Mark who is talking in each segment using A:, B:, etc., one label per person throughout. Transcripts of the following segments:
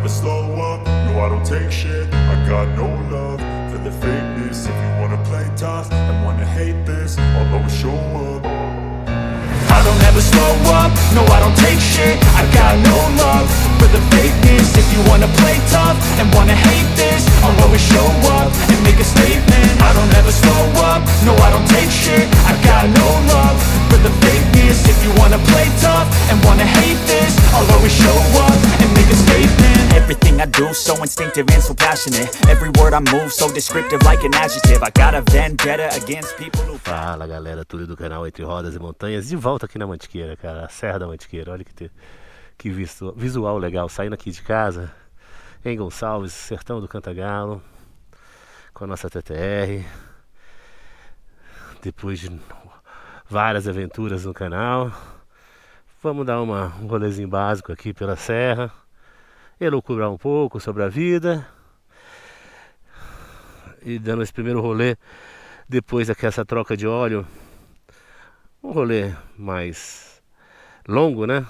A: never slow up, no I don't take shit. I got no love for the fakeness. If you wanna play tough and wanna hate this, I'll always show up. I don't ever slow up, no I don't take shit. I got no love for the fakeness. If you wanna play tough and wanna hate this, I'll always show up and make a statement. I don't ever slow up, no I don't take shit. I got no love for the fakeness. If you wanna play tough and wanna hate this, I'll always show up and make a statement. Everything I do so instinctive and so passionate. Every word I move so descriptive like an adjective. I got a vendetta against people who...
B: Fala galera, tudo do canal Entre Rodas e Montanhas. De volta aqui na Mantiqueira, cara, a Serra da Mantiqueira. Olha que visual legal, saindo aqui de casa em Gonçalves, sertão do Cantagalo, com a nossa TTR. Depois de várias aventuras no canal, vamos dar um rolezinho básico aqui pela serra, elucubrar um pouco sobre a vida e dando esse primeiro rolê depois dessa troca de óleo, um rolê mais longo, né?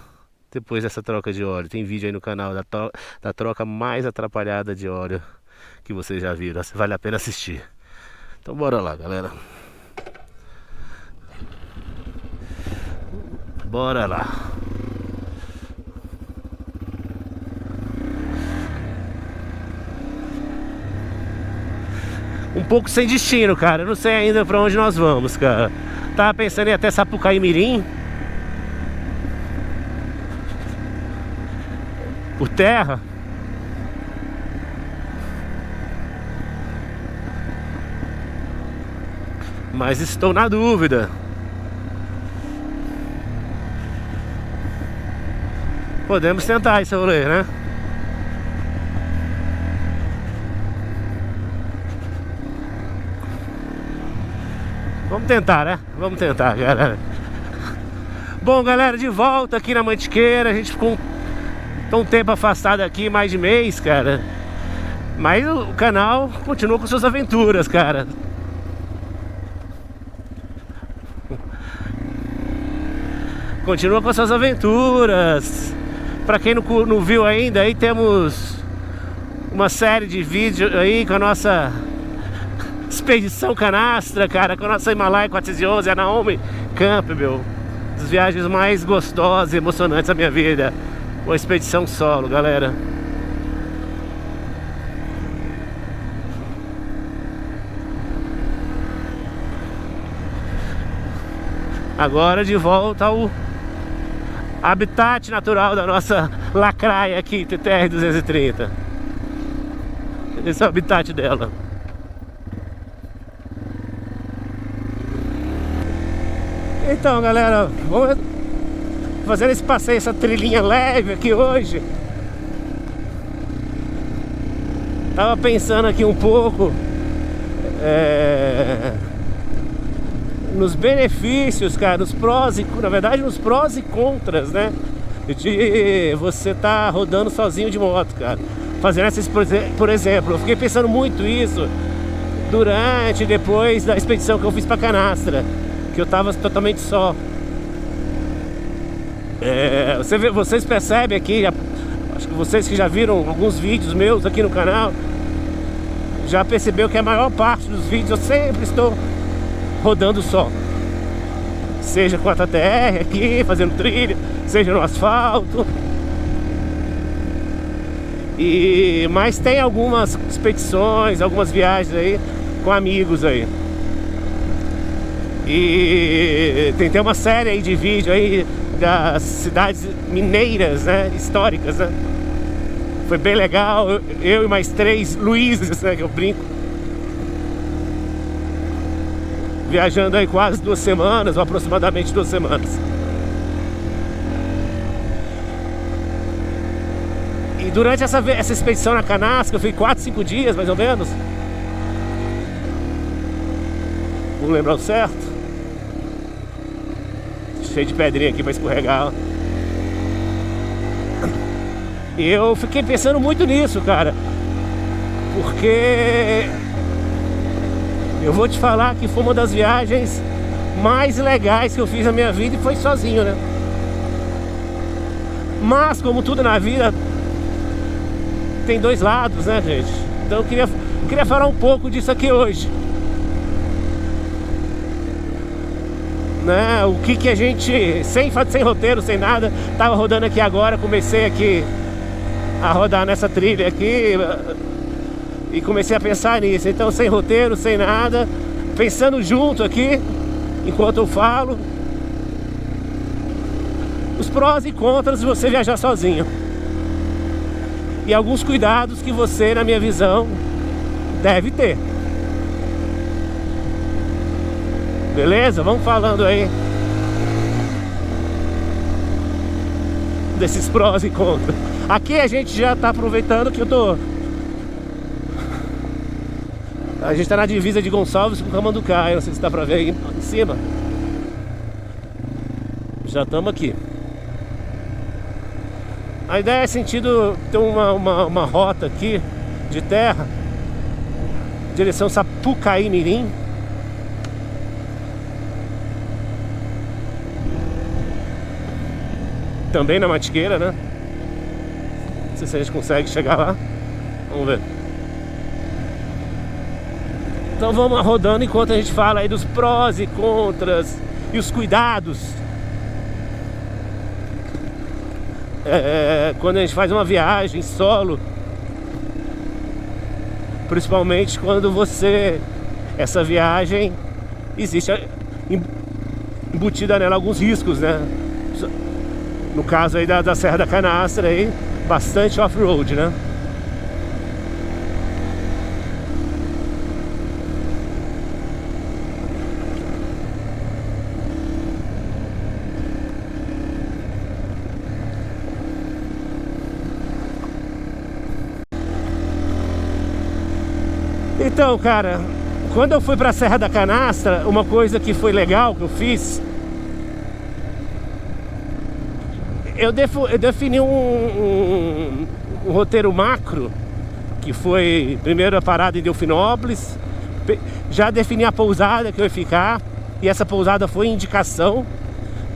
B: Depois dessa troca de óleo, tem vídeo aí no canal da troca mais atrapalhada de óleo que vocês já viram, vale a pena assistir. Então bora lá, galera. Bora lá. Um pouco sem destino, cara. Eu não sei ainda pra onde nós vamos, cara. Tava pensando em ir até Sapucaí Mirim, por terra. Mas estou na dúvida. Podemos tentar esse rolê, né? Vamos tentar, né? Vamos tentar, galera. Bom, galera, de volta aqui na Mantiqueira. A gente ficou um tempo afastado aqui, mais de mês, cara. Mas o canal continua com suas aventuras, cara. Continua com suas aventuras. Pra quem não viu ainda, aí temos uma série de vídeos aí com a nossa expedição canastra, cara, com a nossa Himalaia 411, a Naomi Campbell. Das viagens mais gostosas e emocionantes da minha vida. Uma expedição solo, galera. Agora de volta ao habitat natural da nossa lacraia aqui, TTR 230. Esse é o habitat dela. Então, galera, vamos fazendo esse passeio, essa trilhinha leve aqui hoje. Tava pensando aqui um pouco nos benefícios, cara, nos prós e, na verdade, nos prós e contras, né? De você tá rodando sozinho de moto, cara. Fazendo essas, por exemplo, eu fiquei pensando muito isso durante e depois da expedição que eu fiz pra Canastra, que eu tava totalmente só. Vocês percebem aqui, acho que vocês que já viram alguns vídeos meus aqui no canal, já percebeu que a maior parte dos vídeos eu sempre estou rodando só. Seja com a TTR aqui, fazendo trilha, seja no asfalto. Mas tem algumas expedições, algumas viagens aí com amigos aí. E tem uma série aí de vídeo aí das cidades mineiras, né, históricas, né? Foi bem legal, eu e mais 3 Luizes, né, que eu brinco. Viajando aí quase 2 semanas, ou aproximadamente 2 semanas. E durante essa expedição na Canastra, eu fui 4, 5 dias, mais ou menos. Não lembrar o certo. Cheio de pedrinha aqui pra escorregar. E eu fiquei pensando muito nisso, cara. Porque eu vou te falar que foi uma das viagens mais legais que eu fiz na minha vida, e foi sozinho, né? Mas como tudo na vida, tem dois lados, né, gente? Então eu queria falar um pouco disso aqui hoje, né? O que a gente, sem roteiro, sem nada, tava rodando aqui agora, comecei aqui a rodar nessa trilha aqui e comecei a pensar nisso. Então, sem roteiro, sem nada, pensando junto aqui enquanto eu falo os prós e contras de você viajar sozinho e alguns cuidados que você, na minha visão, deve ter. Beleza? Vamos falando aí desses prós e contras. Aqui a gente já tá aproveitando que a gente tá na divisa de Gonçalves com Camanducaia. Não sei se dá pra ver aí em cima. Já estamos aqui. A ideia é sentido ter uma rota aqui de terra, direção Sapucaí-Mirim. Também na Mantiqueira, né? Não sei se a gente consegue chegar lá. Vamos ver. Então vamos rodando enquanto a gente fala aí dos prós e contras e os cuidados. Quando a gente faz uma viagem solo, principalmente quando essa viagem existe embutida nela alguns riscos, né? No caso aí da Serra da Canastra aí, bastante off-road, né? Então, cara, quando eu fui pra Serra da Canastra, uma coisa que foi legal que eu fiz, eu defini um roteiro macro, que foi primeiro a parada em Delfinópolis, já defini a pousada que eu ia ficar, e essa pousada foi indicação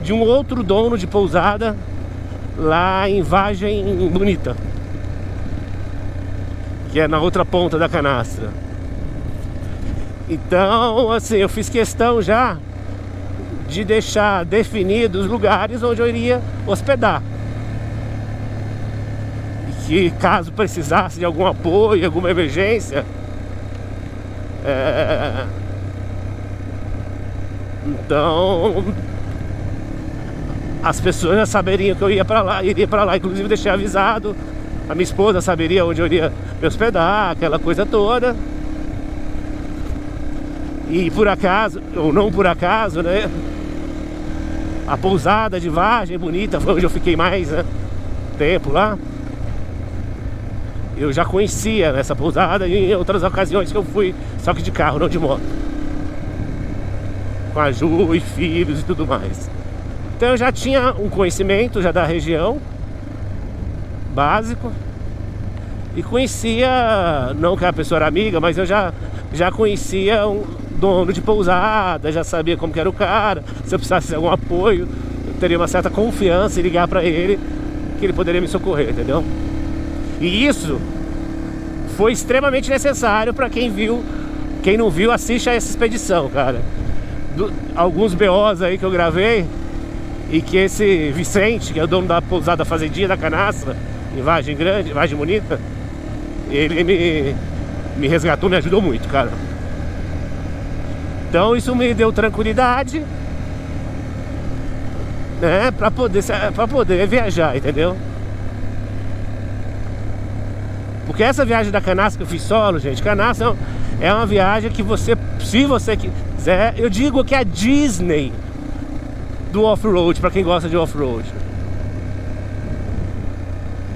B: de um outro dono de pousada lá em Vargem Bonita, que é na outra ponta da Canastra. Então, assim, eu fiz questão já de deixar definidos os lugares onde eu iria hospedar, e que caso precisasse de algum apoio, alguma emergência, então as pessoas já saberiam que eu iria para lá. Inclusive deixei avisado, a minha esposa saberia onde eu iria me hospedar, aquela coisa toda. E por acaso, ou não por acaso, né, a pousada de Vargem Bonita foi onde eu fiquei mais, né, tempo lá. Eu já conhecia essa pousada em outras ocasiões que eu fui, só que de carro, não de moto, com a Ju e filhos e tudo mais. Então eu já tinha um conhecimento já da região básico, e conhecia, não que a pessoa era amiga, mas eu já conhecia um dono de pousada, já sabia como que era o cara. Se eu precisasse de algum apoio, eu teria uma certa confiança em ligar pra ele, que ele poderia me socorrer, entendeu? E isso foi extremamente necessário pra quem viu. Quem não viu, assiste a essa expedição, cara. Alguns BOs aí que eu gravei, e que esse Vicente, que é o dono da pousada Fazendinha da Canastra, em Vargem Grande, Vargem Bonita, ele me resgatou, me ajudou muito, cara. Então isso me deu tranquilidade, né, pra poder viajar, entendeu? Porque essa viagem da Canastra que eu fiz solo, gente, Canastra é uma viagem que você, se você quiser, eu digo que é a Disney do off-road, pra quem gosta de off-road.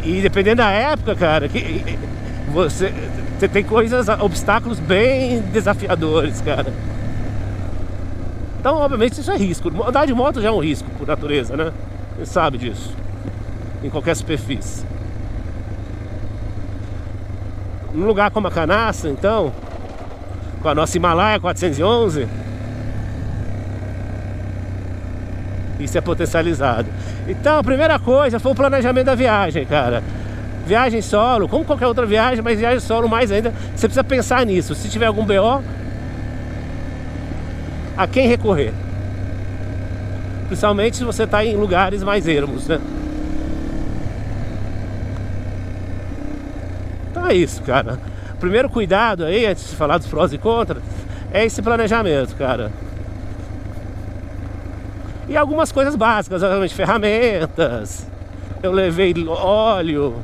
B: E dependendo da época, cara, você tem obstáculos bem desafiadores, cara. Então, obviamente, isso é risco. Andar de moto já é um risco, por natureza, né? Você sabe disso, em qualquer superfície. Num lugar como a Canastra, então, com a nossa Himalaia 411, isso é potencializado. Então, a primeira coisa foi o planejamento da viagem, cara. Viagem solo, como qualquer outra viagem, mas viagem solo mais ainda, você precisa pensar nisso. Se tiver algum BO, a quem recorrer? Principalmente se você está em lugares mais ermos, né? Então é isso, cara. O primeiro cuidado aí, antes de falar dos prós e contras, é esse planejamento, cara. E algumas coisas básicas, obviamente, ferramentas. Eu levei óleo,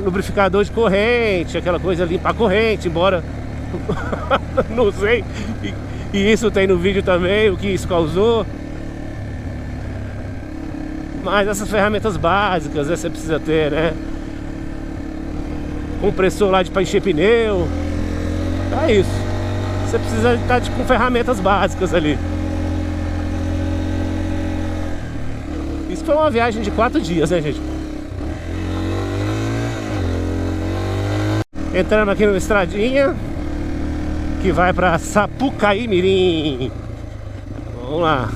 B: lubrificador de corrente, aquela coisa limpar a corrente, embora não sei, e isso tem no vídeo também, o que isso causou. Mas essas ferramentas básicas, né, você precisa ter, né? Compressor lá para encher pneu. É isso. Você precisa estar com ferramentas básicas ali. Isso foi uma viagem de 4 dias, né, gente? Entrando aqui numa estradinha que vai para Sapucaí Mirim. Vamos lá.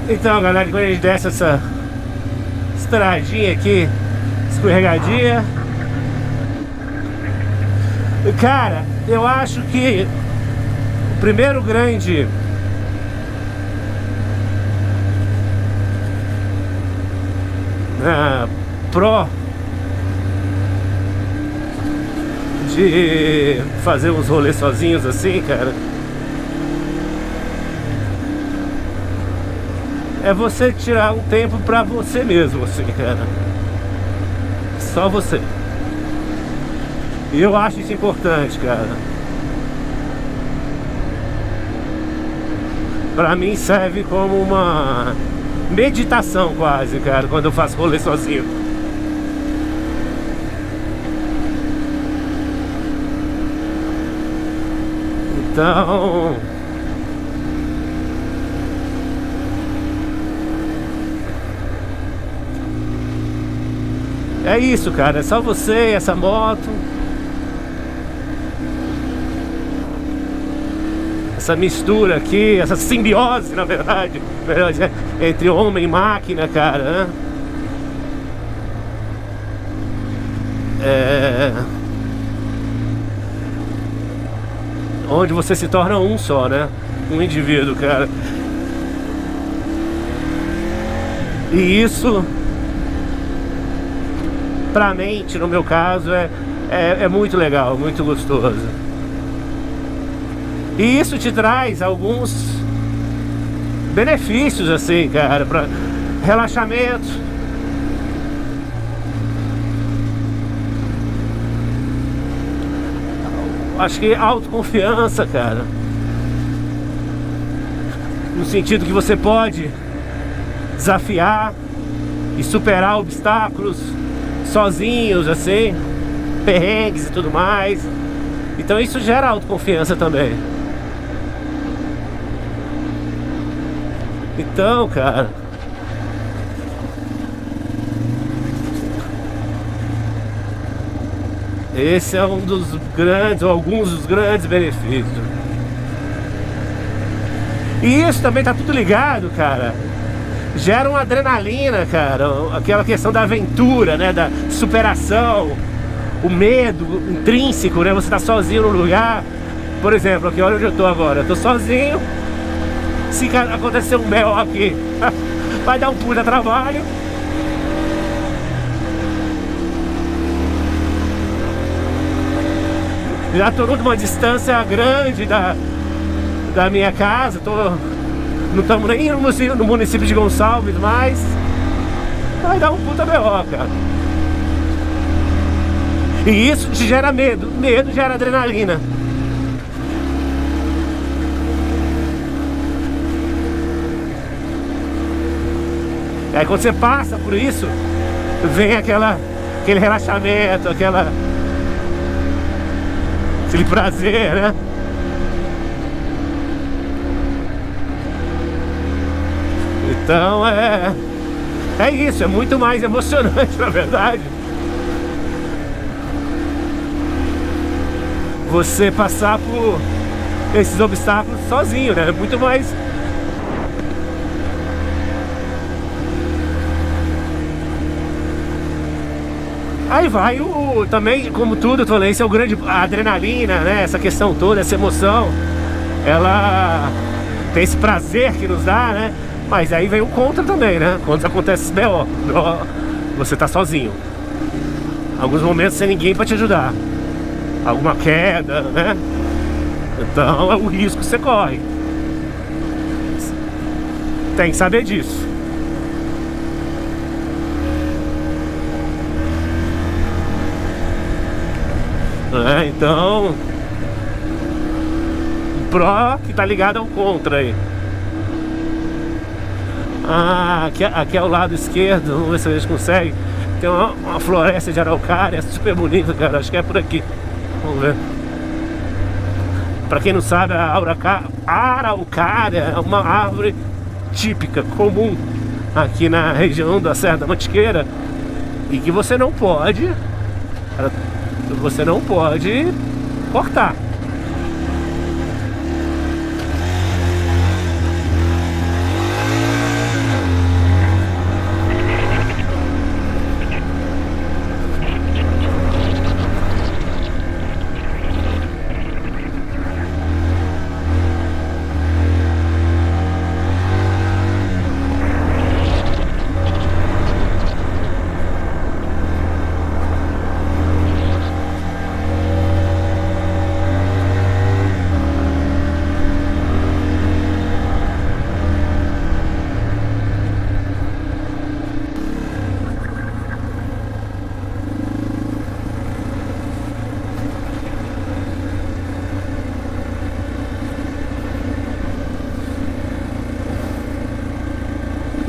B: Então, galera, quando a gente desce essa estradinha aqui, escorregadia, cara, eu acho que o primeiro grande pró de fazer uns rolês sozinhos assim, cara, é você tirar um tempo pra você mesmo, assim, cara. Só você. E eu acho isso importante, cara. Pra mim serve como uma meditação quase, cara, quando eu faço rolê sozinho. Então... é isso, cara, é só você, essa moto, essa mistura aqui, essa simbiose, na verdade, entre homem e máquina, cara, né? Onde você se torna um só, né? Um indivíduo, cara. E isso... pra mente, no meu caso, é muito legal, muito gostoso. E isso te traz alguns benefícios, assim, cara, para relaxamento. Acho que autoconfiança, cara. No sentido que você pode desafiar e superar obstáculos sozinhos, assim, perrengues e tudo mais. Então isso gera autoconfiança também. Então, cara, esse é um dos grandes, ou alguns dos grandes benefícios. E isso também tá tudo ligado, cara. Gera uma adrenalina, cara. Aquela questão da aventura, né? Da superação. O medo intrínseco, né? Você tá sozinho no lugar. Por exemplo, aqui, olha onde eu tô agora. Eu tô sozinho. Se acontecer um BO aqui, vai dar um puta trabalho. Já tô numa distância grande da minha casa. Não estamos nem no município de Gonçalves mais. vai dar um puta B.O., cara. E isso te gera medo. Medo gera adrenalina. Aí quando você passa por isso, vem aquele relaxamento, aquele prazer, né? Então é isso, é muito mais emocionante, na verdade, você passar por esses obstáculos sozinho, né? Muito mais. Aí vai também, como tudo, eu falei, esse é o grande, a adrenalina, né? Essa questão toda, essa emoção, ela tem esse prazer que nos dá, né? Mas aí vem o contra também, né? Quando acontece esse B.O., você tá sozinho. Alguns momentos sem ninguém pra te ajudar. Alguma queda, né? Então é o risco que você corre. Tem que saber disso. Então, o pró que tá ligado ao contra aí. Aqui é o lado esquerdo, vamos ver se a gente consegue. Tem uma floresta de araucária super bonita, cara. Acho que é por aqui. Vamos ver. Pra quem não sabe, a araucária é uma árvore típica, comum aqui na região da Serra da Mantiqueira, e que você não pode cortar.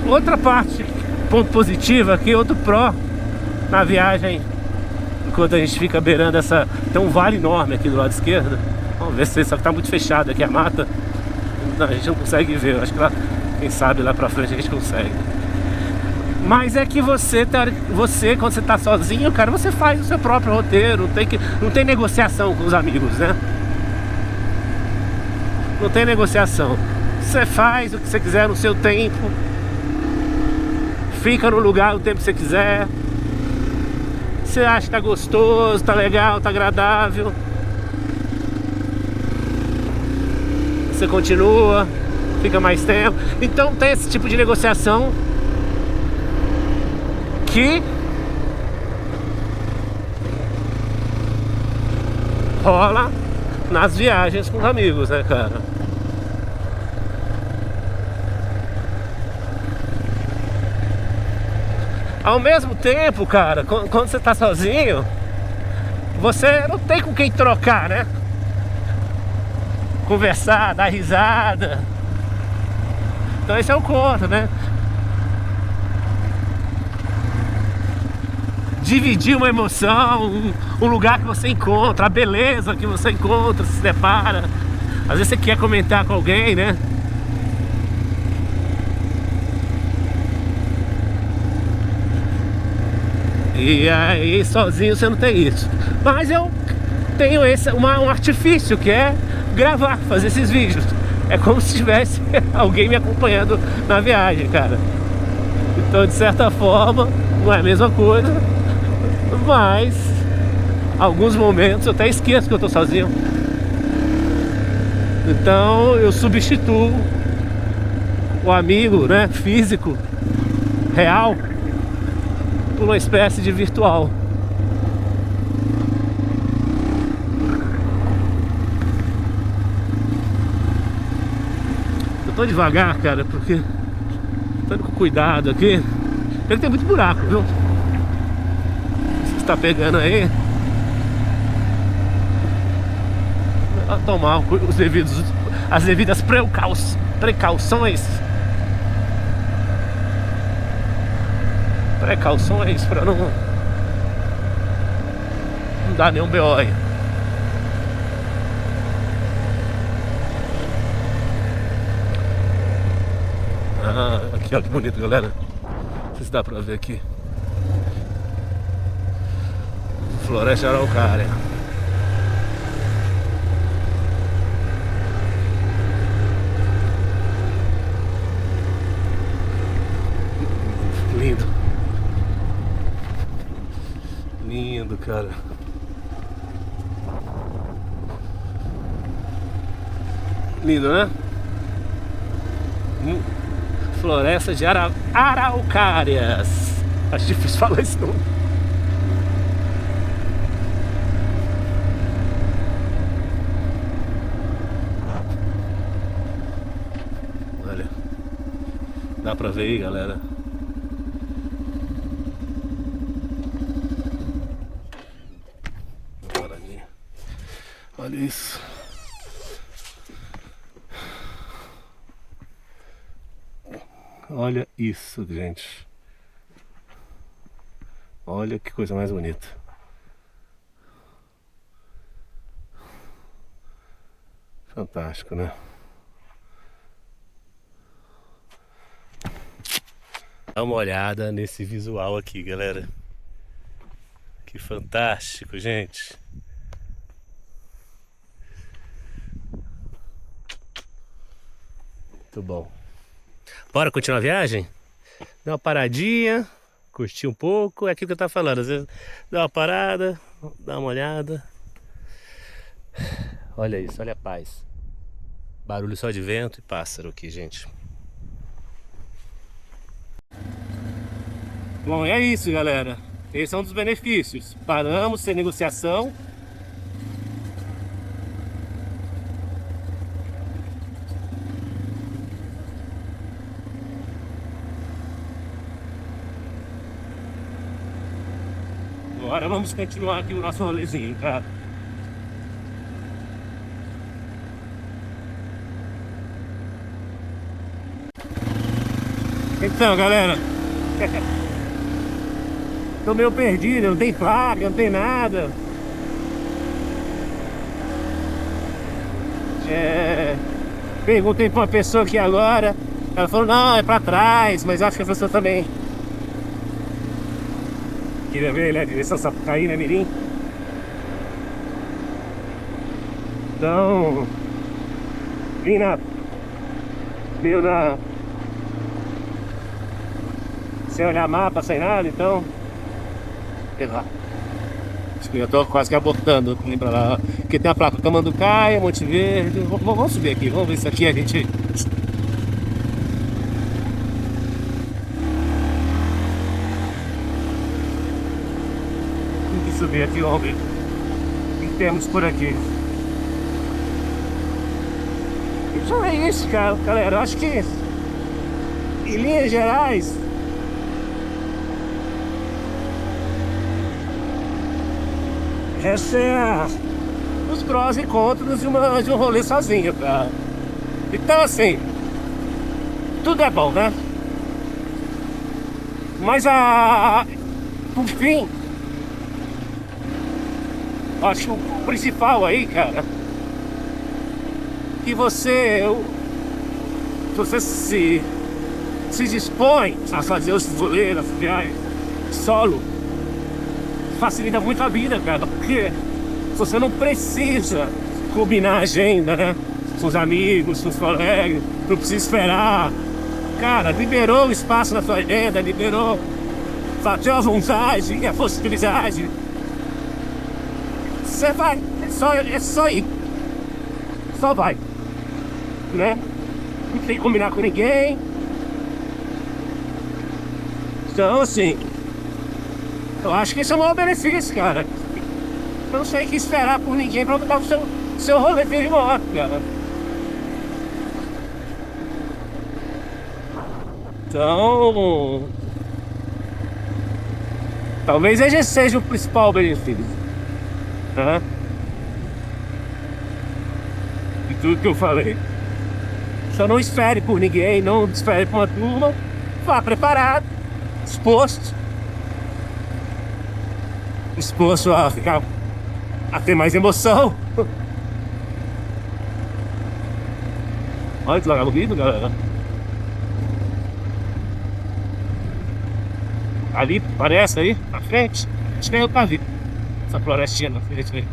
B: Outra parte, ponto positivo aqui, outro pró na viagem, enquanto a gente fica beirando tem um vale enorme aqui do lado esquerdo. Vamos ver se só que tá muito fechado aqui a mata. Não, a gente não consegue ver, eu acho que lá, quem sabe lá pra frente a gente consegue. Mas é que você quando você tá sozinho, cara, você faz o seu próprio roteiro, não tem negociação com os amigos, né? Não tem negociação. Você faz o que você quiser no seu tempo. Fica no lugar o tempo que você quiser. Você acha que tá gostoso, tá legal, tá agradável, você continua, fica mais tempo. Então tem esse tipo de negociação que rola nas viagens com os amigos, né, cara? Ao mesmo tempo, cara, quando você tá sozinho, você não tem com quem trocar, né? Conversar, dar risada. Então esse é o contra, né? Dividir uma emoção, um lugar que você encontra, a beleza que você encontra, se depara. Às vezes você quer comentar com alguém, né? E aí sozinho você não tem isso. Mas eu tenho um artifício que é gravar, fazer esses vídeos. É como se tivesse alguém me acompanhando na viagem, cara. Então de certa forma não é a mesma coisa, mas alguns momentos eu até esqueço que eu tô sozinho. Então eu substituo o amigo, né, físico, real, por uma espécie de virtual. Eu tô devagar, cara, porque tô indo com cuidado aqui. Ele tem muito buraco, viu? Você está pegando aí, a tomar as devidas precauções para não dar nenhum BO aí. Aqui, ó, que bonito, galera. Não sei se dá pra ver aqui. Floresta Araucária. Lindo. Lindo, cara. Lindo, né? Floresta de Araucárias. Acho difícil falar isso não. Olha. Dá pra ver aí, galera. Olha isso. Olha isso, gente. Olha que coisa mais bonita. Fantástico, né? Dá uma olhada nesse visual aqui, galera. Que fantástico, gente. Muito bom. Bora continuar a viagem? Dá uma paradinha, curtir um pouco. É aquilo que eu tava falando. Às vezes dá uma parada, dá uma olhada. Olha isso, olha a paz. Barulho só de vento e pássaro aqui, gente. Bom, é isso, galera. Esse é um dos benefícios. Paramos sem negociação. Agora vamos continuar aqui o nosso rolezinho, cara. Então, galera, tô meio perdido, não tem placa, não tem nada. Perguntei pra uma pessoa aqui agora. Ela falou, não, é pra trás, mas eu acho que a pessoa também queria ver, né? Direção Sapucaí, né, Mirim? Então, vim meio sem olhar mapa, sem nada, então sei lá. Acho que eu tô quase que abortando pra lá. Porque tem a placa Tamanducaia, Monte Verde. Vamos subir aqui, vamos ver se aqui a gente... Tem que subir aqui, vamos ver o que temos por aqui. Então é isso, cara, galera. Eu acho que em linhas gerais essa é os prós e contras de um rolê sozinho, cara. Então assim, tudo é bom, né? Mas por fim, acho que o principal aí, cara, que você se dispõe a fazer os rolês, as viagens solo, facilita muito a vida, cara, porque você não precisa combinar a agenda, né? Com os amigos, com os colegas, não precisa esperar. Cara, liberou o espaço na sua agenda, liberou, bateu a vontade e a possibilidade. Você vai, é só ir. Só vai, né? Não tem que combinar com ninguém. Então, assim, eu acho que esse é o maior benefício, cara. Eu não sei o que esperar por ninguém pra dar o seu rolê de moto, cara. Então, Talvez esse seja o principal benefício, né? De tudo que eu falei. Só não espere por ninguém, não espere por uma turma. Vá preparado, disposto a ficar, a ter mais emoção. Olha que lugar bonito, galera. Ali, parece aí, na frente. Acho que é o Cavi. Essa florestinha na frente aí.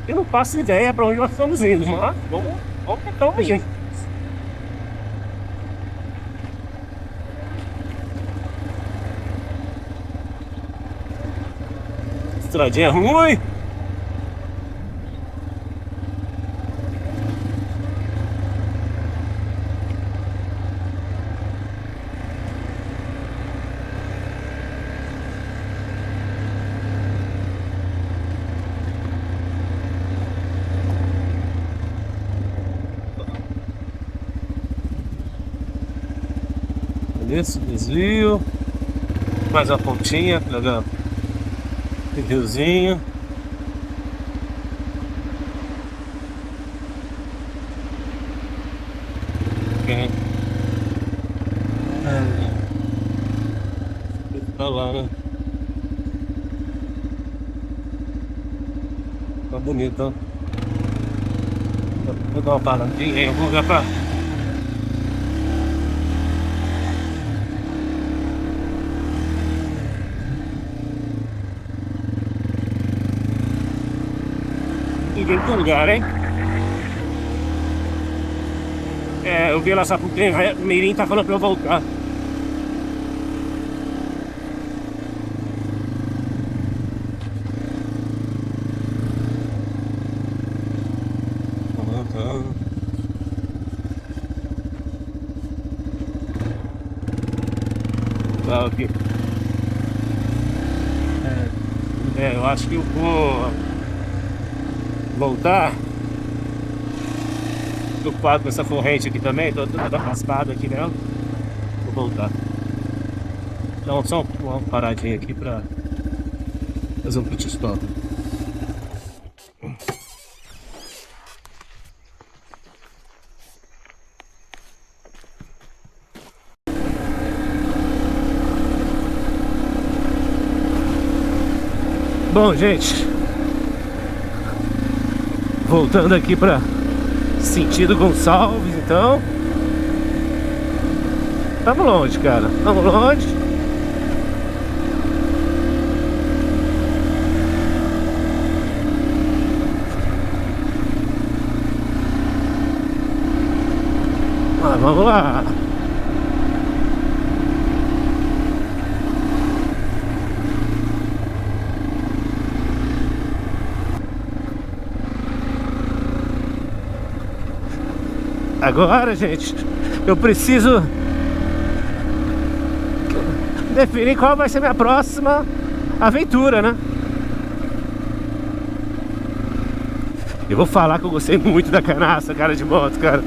B: Eu não faço ideia pra onde nós estamos indo, mas vamos tentar uma gente. Estradinha ruim. Esse desvio, mais uma pontinha, pegando riozinho. Okay. Tá lá, né? Tá bonito, ó. Vou dar uma paradinha aí, eu vou ver pra... Ninguém do lugar, hein? É, eu vi lá, sabe porque o Mirim tá falando pra eu voltar. Tá aqui. Eu acho que eu vou voltar. Preocupado com essa corrente aqui também, tô toda raspada aqui nela. Vou voltar. Então só uma paradinha aqui pra fazer um pit stop. Bom, gente, voltando aqui para sentido Gonçalves, então. Tamo longe, cara. Tamo longe. Mas vamos lá. Agora, gente, eu preciso definir qual vai ser minha próxima aventura, né? Eu vou falar que eu gostei muito da Canaça, cara, de moto, cara.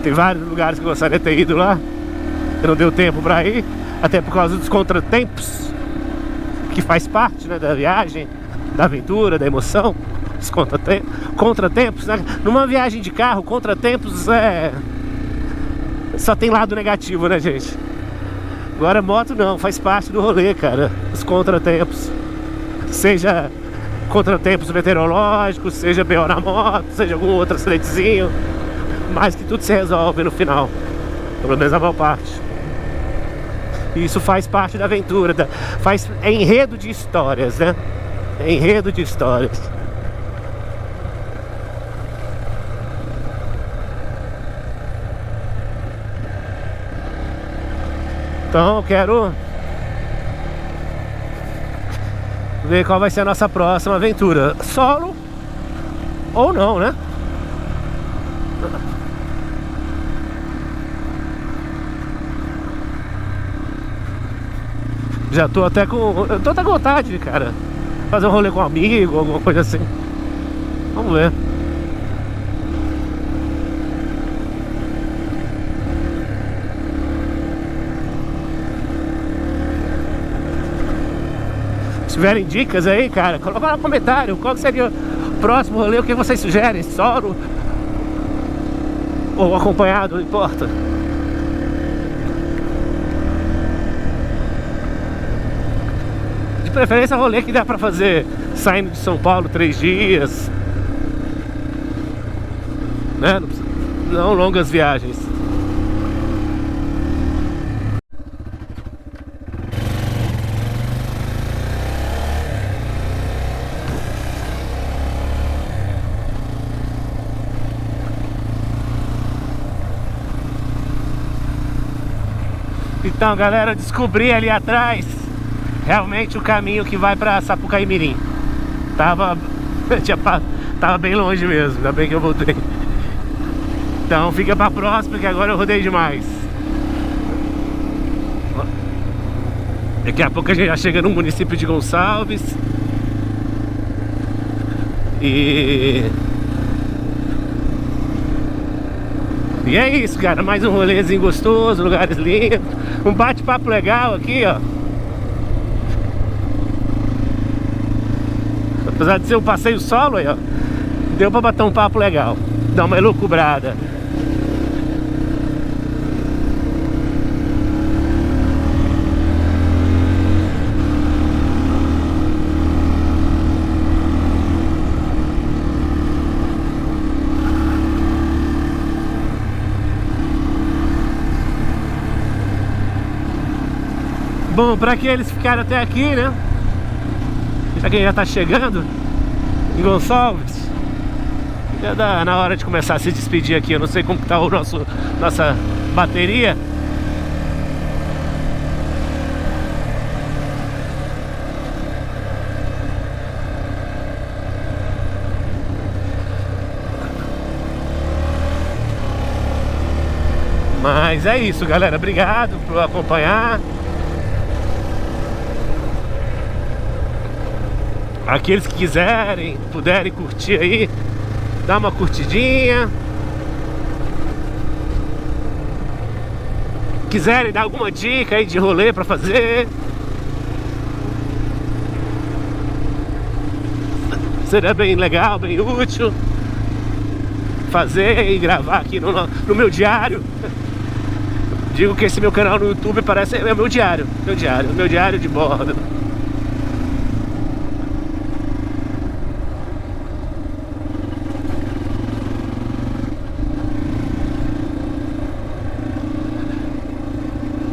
B: Tem vários lugares que eu gostaria de ter ido lá. Não deu tempo pra ir, até por causa dos contratempos, que faz parte, né, da viagem, da aventura, da emoção. Os contratempos, né? Numa viagem de carro, contratempos só tem lado negativo, né, gente? Agora moto não, faz parte do rolê, cara. Os contratempos, seja contratempos meteorológicos, seja BO na moto, seja algum outro acidentezinho, mas que tudo se resolve no final, pelo menos a maior parte. Isso faz parte da aventura, é enredo de histórias, né? É enredo de histórias. Então eu quero ver qual vai ser a nossa próxima aventura. Solo ou não, né? Já tô até com... Eu tô até com vontade, cara. Fazer um rolê com um amigo, alguma coisa assim. Vamos ver. tiverem dicas aí, cara, coloca no comentário qual seria o próximo rolê, o que vocês sugerem, solo ou acompanhado, não importa. De preferência rolê que dá pra fazer saindo de São Paulo 3 dias, né? Não longas viagens. Então, galera, eu descobri ali atrás realmente o caminho que vai pra Sapucaí-Mirim. Tava bem longe mesmo, ainda bem que eu voltei. Então fica pra próxima, que agora eu rodei demais. Daqui a pouco a gente já chega no município de Gonçalves. E é isso, cara, mais um rolezinho gostoso, lugares lindos. Um bate-papo legal aqui, ó. Apesar de ser um passeio solo aí, ó, deu pra bater um papo legal, dar uma elucubrada. Bom, pra aqueles que ficaram até aqui, né? Pra quem já tá chegando em Gonçalves, já dá na hora de começar a se despedir aqui. Eu não sei como que tá nossa bateria. Mas é isso, galera. Obrigado por acompanhar. Aqueles que quiserem, puderem curtir aí, dá uma curtidinha. Quiserem dar alguma dica aí de rolê pra fazer, seria bem legal, bem útil fazer e gravar aqui no meu diário. Digo que esse meu canal no YouTube parece meu diário de bordo.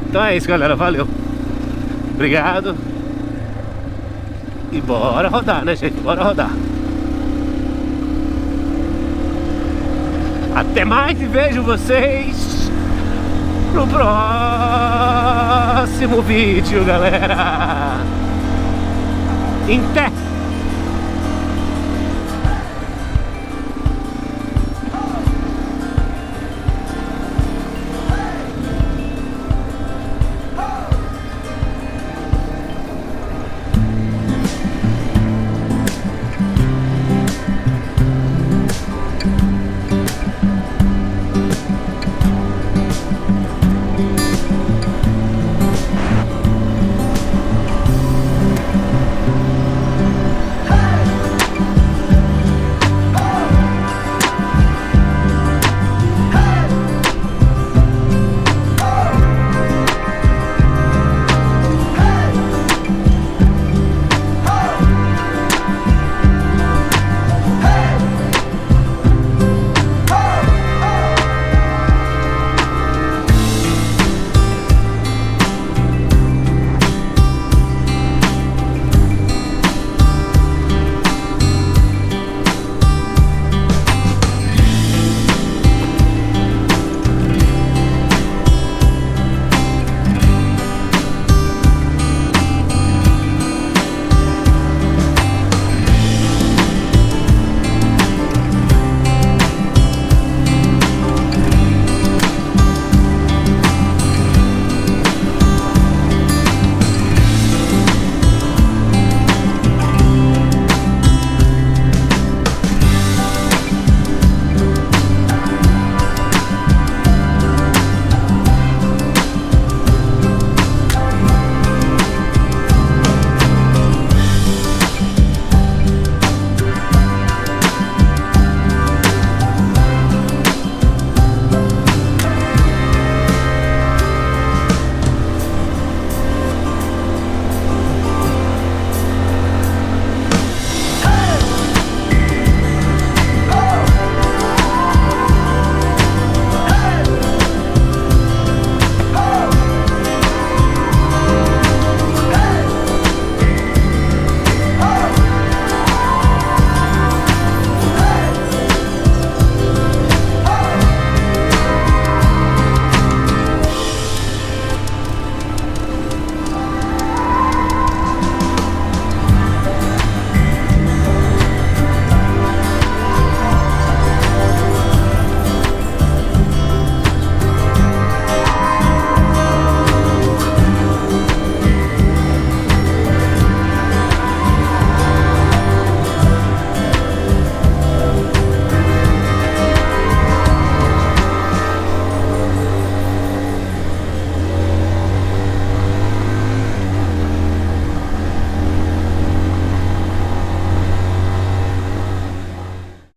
B: Então é isso, galera, valeu. Obrigado. E bora rodar, né, gente? Bora rodar. Até mais e vejo vocês no próximo vídeo, galera. Em té.